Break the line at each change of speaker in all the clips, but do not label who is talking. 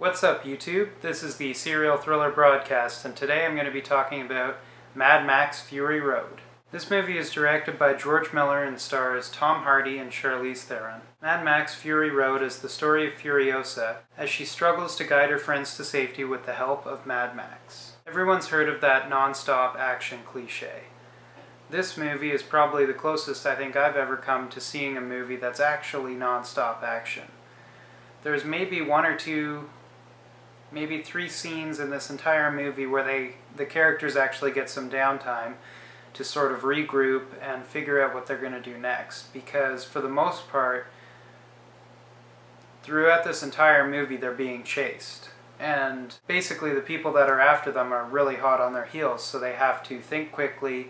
What's up, YouTube? This is the Serial Thriller Broadcast, and today I'm going to be talking about Mad Max Fury Road. This movie is directed by George Miller and stars Tom Hardy and Charlize Theron. Mad Max Fury Road is the story of Furiosa as she struggles to guide her friends to safety with the help of Mad Max. Everyone's heard of that non-stop action cliche. This movie is probably the closest I think I've ever come to seeing a movie that's actually non-stop action. There's maybe one or two, maybe three scenes in this entire movie where the characters actually get some downtime to sort of regroup and figure out what they're going to do next. Because for the most part, throughout this entire movie they're being chased. And basically the people that are after them are really hot on their heels, so they have to think quickly,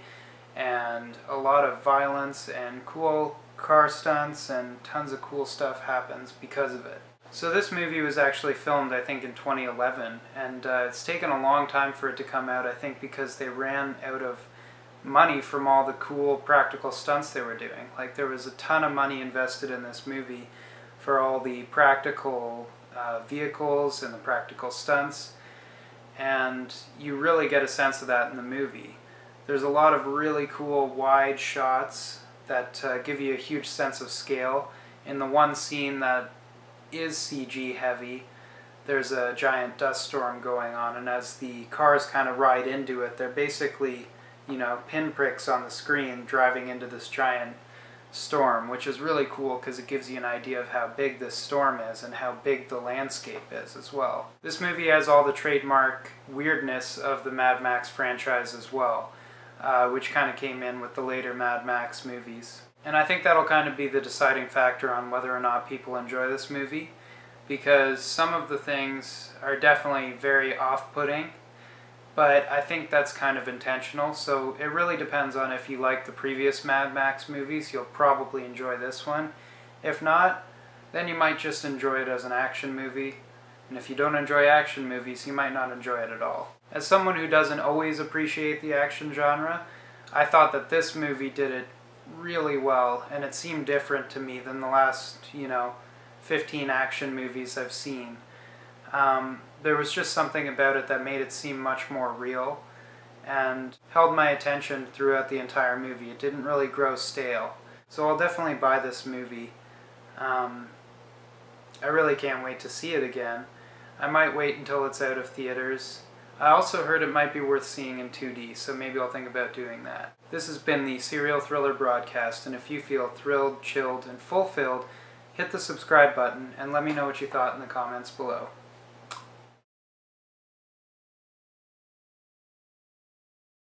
and a lot of violence and cool car stunts and tons of cool stuff happens because of it. So this movie was actually filmed, I think, in 2011, and it's taken a long time for it to come out, I think, because they ran out of money from all the cool practical stunts they were doing. Like, there was a ton of money invested in this movie for all the practical vehicles and the practical stunts, and you really get a sense of that in the movie. There's a lot of really cool wide shots that give you a huge sense of scale. In the one scene that is CG heavy, there's a giant dust storm going on, and as the cars kind of ride into it, they're basically, you know, pinpricks on the screen driving into this giant storm, which is really cool because it gives you an idea of how big this storm is and how big the landscape is as well. This movie has all the trademark weirdness of the Mad Max franchise as well, which kind of came in with the later Mad Max movies. And I think that'll kind of be the deciding factor on whether or not people enjoy this movie, because some of the things are definitely very off-putting, but I think that's kind of intentional, so it really depends on if you like the previous Mad Max movies. You'll probably enjoy this one. If not, then you might just enjoy it as an action movie, and if you don't enjoy action movies, you might not enjoy it at all. As someone who doesn't always appreciate the action genre, I thought that this movie did it really well, and it seemed different to me than the last, 15 action movies I've seen. There was just something about it that made it seem much more real and held my attention throughout the entire movie. It didn't really grow stale. So I'll definitely buy this movie. I really can't wait to see it again. I might wait until it's out of theaters. I also heard it might be worth seeing in 2D, so maybe I'll think about doing that. This has been the Serial Thriller Broadcast, and if you feel thrilled, chilled, and fulfilled, hit the subscribe button and let me know what you thought in the comments below.